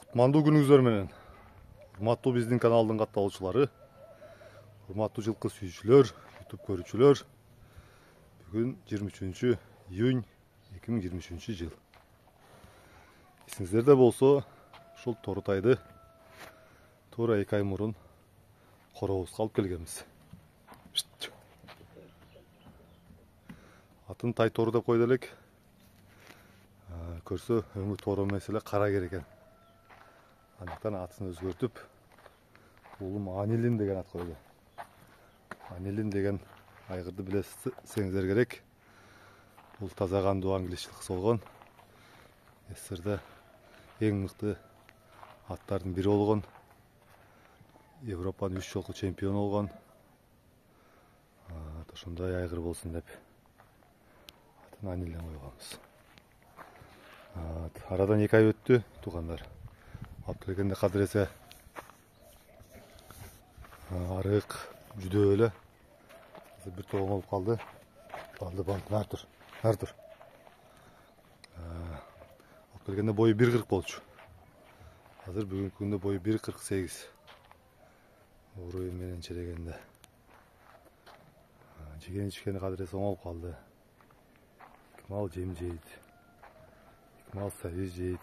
Кутмандуу күнүңүздөр менен. Урматтуу биздин каналдын катталуучулары, урматтуу жылкы сүйүүчүлөр, YouTube көрүүчүлөр. Бүгүн 23 июнь 2023 жыл. Эсиңиздерде болсо, ушул Торутайды туура 2 ай мурун коробузга алып келгенбиз. Атын Тай Тору деп койду элек. Көрсө өңү Тору эмес эле кара кер экен. Андыктан атын өзгөртүп, улум Анилин деген ат койду. Анилин деген айгырды билесиңиздер керек. Бул таза кандуу англис жылкысы болгон. СССРда эң мыкты аттардын бири болгон. Европанын 3 жолку чемпиону болгон. Ошондой айгыр болсун деп атын Анилин койгонбуз. Арадан 2 ай өттү, туугандар. Алып келгенде кадыр эсе арык, жүдөө эле. Бир тоң болуп калды. Артур. Алып келгенде бою 1.40 болчу. Азыр бүгүнкү күндө бою 1.48. Уруй менен чирегенде. Жеген ичкени кадыр эсе оңолуп калды. Мал жем жейт. Мал сабиз жейт.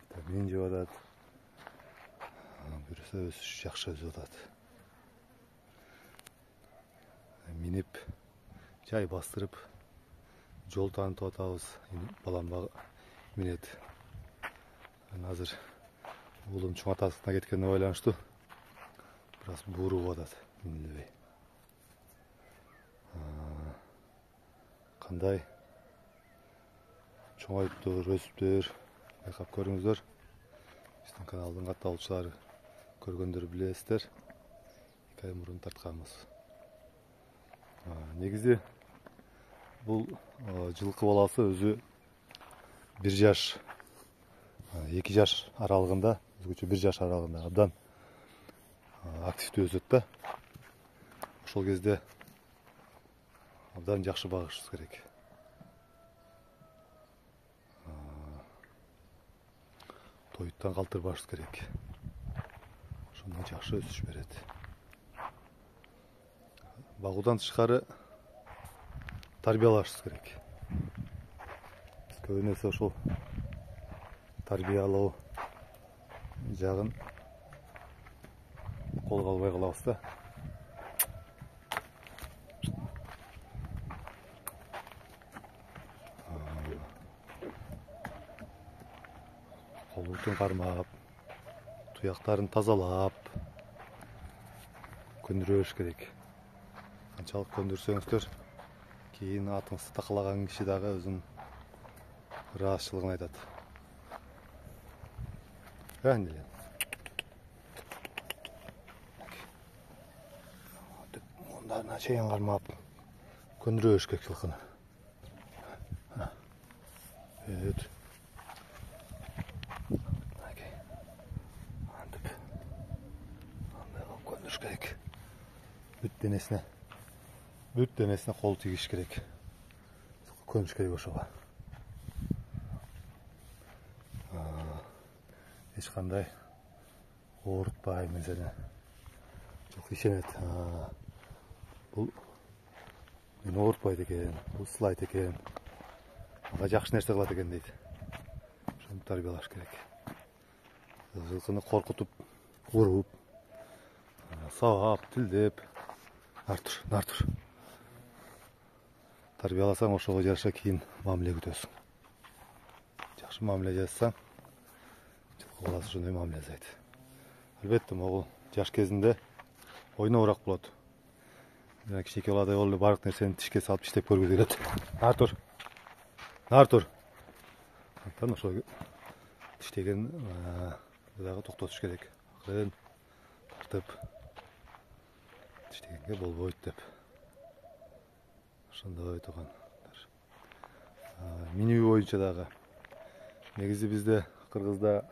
Витамин жеп атат. Бирөөсү өсүш жакшы өсүп атат. Минип, жай бастырып, жол таанытып атабыз. Балам минет. Азыр улум чоң атасына кеткенине байланыштуу бир аз бууруп атат, минилбей. Кандай чоңоюптур, өсүптүр, байкап көрүңүздөр. Биздин каналдын катталуучулары көргөндөр билесиздер. 2 ай мурун тартканбыз. Негизи бул жылкы баласы өзү 1 жаш, 2 жаш аралыгында, өзгөчө 1 жаш аралыгында абдан активдүү өсөт да. Ошол кезде абдан жакшы багышыбыз керек. Тоюттан калтырбашыбыз керек. Ошондо жакшы өсүш берет. Багуудан тышкары тарбиялашыбыз керек. Биз көбүн эсе ошол тарбиялоо жагын колго албай калабыз да. Колдун кармап, туяктарын тазалап көндүрө бериш керек. Канчалык көндүрсөңүздөр, кийин атыңызды такалаган киши дагы өзүнүн ыраазычылыгын айтат. Муундарына чейин кармап көндүрө бериш керек жылкыны. Керек. Бүт денесине кол тийгиш керек. Көнүш керек ошого. Эч кандай оорутпай мезени. Жылкы ишенет. Бул мени оорутпайт экен, бул сылайт экен. Мага жакшы нерсе кылат экен дейт. Ошону тарбиялаш керек. Жылкыны коркутуп, уруп, сабап, тилдеп, Артур. Тарбияласаң ошого жараша кийин мамиле күтөсүң. Жакшы мамиле жасасаң, жылкы баласы ошондой мамиле жасайт. Албетте, могул жаш кезинде ойнобураак болот. Жана кичинекей баладай болуп эле бардык нерсени тишке салып иштеп көргү келет. Артур. Антан ошол тиштеген дагы токтотуш керек. Акырын тартып тиштегенге болбойт деп. Ошондой туугандар. Минүү боюнча дагы негизи бизде Кыргызда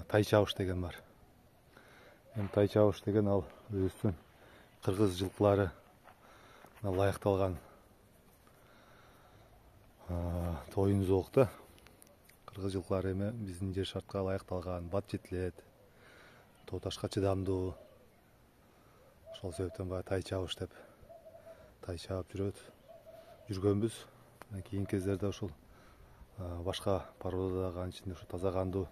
тай чабыш деген бар. Тай чабыш деген ал өзүбүздүн кыргыз жылкылары ылайыкталган тоюн зоок да. Кыргыз жылкылары эми биздин жер шартка ылайыкталган, бат жетилет, тоо ташка чыдамдуу. Ошол себептен баягы тай чабыш деп тай чаап жүргөнбүз. Кийинки кездерде ушул башка породадагы анын ичинде ушу таза кандуу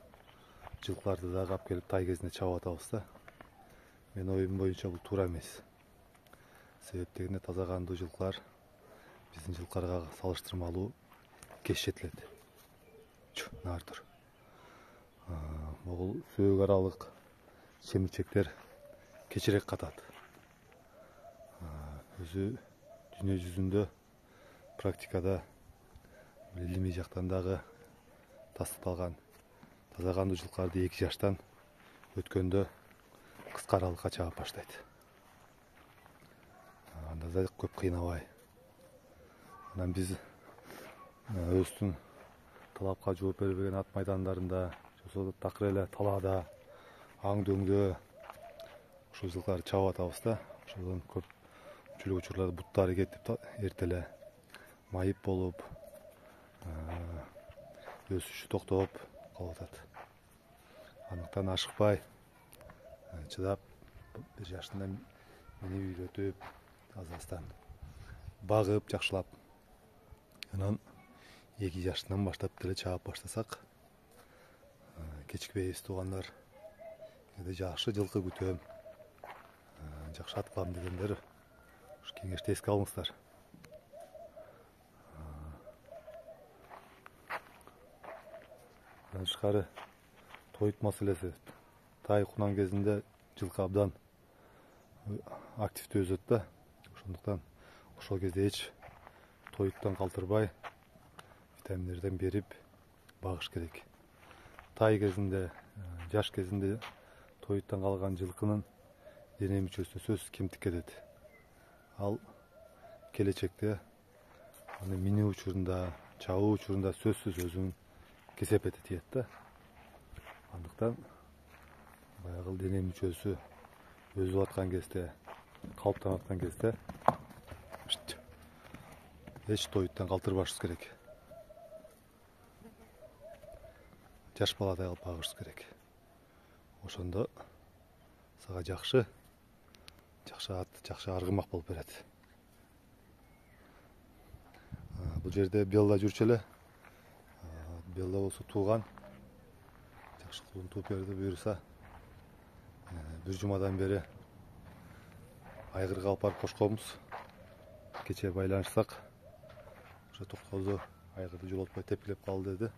жылкыларды дагы алып келип тай кезинде чабып атабыз да. Менин оюм боюнча бул туура эмес. Себеп дегенде таза кандуу жылкылар биздин жылкыларга салыштырмалуу кеч жетилет. Нар тур. Бул сөөк аралык чемирчектер кечирээк катат. Өзү дүйнө жүзүндө практикада илимий жактан дагы тастыкталган таза кандуу жылкыларды 2 жаштан өткөндө кыска аралыкка чаап баштайт. Анда да көп кыйнабай. Анан биз өзүбүздүн талапка жооп бербеген ат майдандарында, жосо такыр эле талаада, аң дөңдө ушул жылкыларды чабып атабыз да. Ошодон көпчүлүк учурларда буттары кетип эртеле майып болуп, өсүшү токтоп калып атат. Андыктан ашыкпай, чыдап, 1 жашында минип үйрөтүп, азастан багып, жакшылап, анан 2 жаштан баштап деле чаап баштасак, кечикпейбиз туугандар. Эгерде жакшы жылкы күтөм, жакшы ат кылам дегендер ушу кеңешти эске алыңыздар. Андан тышкары тоют маселеси. Тай кунан кезинде жылкы абдан активдүү өсөт да. Ошондуктан ошол кезде эч тоюттан калтырбай, витаминдерден берип багыш керек. Тай кезинде, жаш кезинде тоюттан калган жылкынын дене мүчөсүнө сөзсүз кемтик кетет. Ал келечекте аны минүү учурунда, чабуу учурунда сөзсүз өзүнүн кесепети тиет да. Андыктан баягы дене мүчөсү өзүп аткан кезде, калыптанып аткан кезде эч тоюттан калтырбашыбыз керек. Жаш баладай кылып багышыбыз керек. Ошондо сага жакшы ат, жакшы аргымак болуп берет. Бул жерде Белла жүрчү эле. Белла болсо тууган. Жакшы кулун тууп берди буюрса. 1 жумадан бери айгырга алып барып кошконбуз. Кечээ байланышсак, ошо токтоду, айгырды жолотпой тепкилеп калды деди.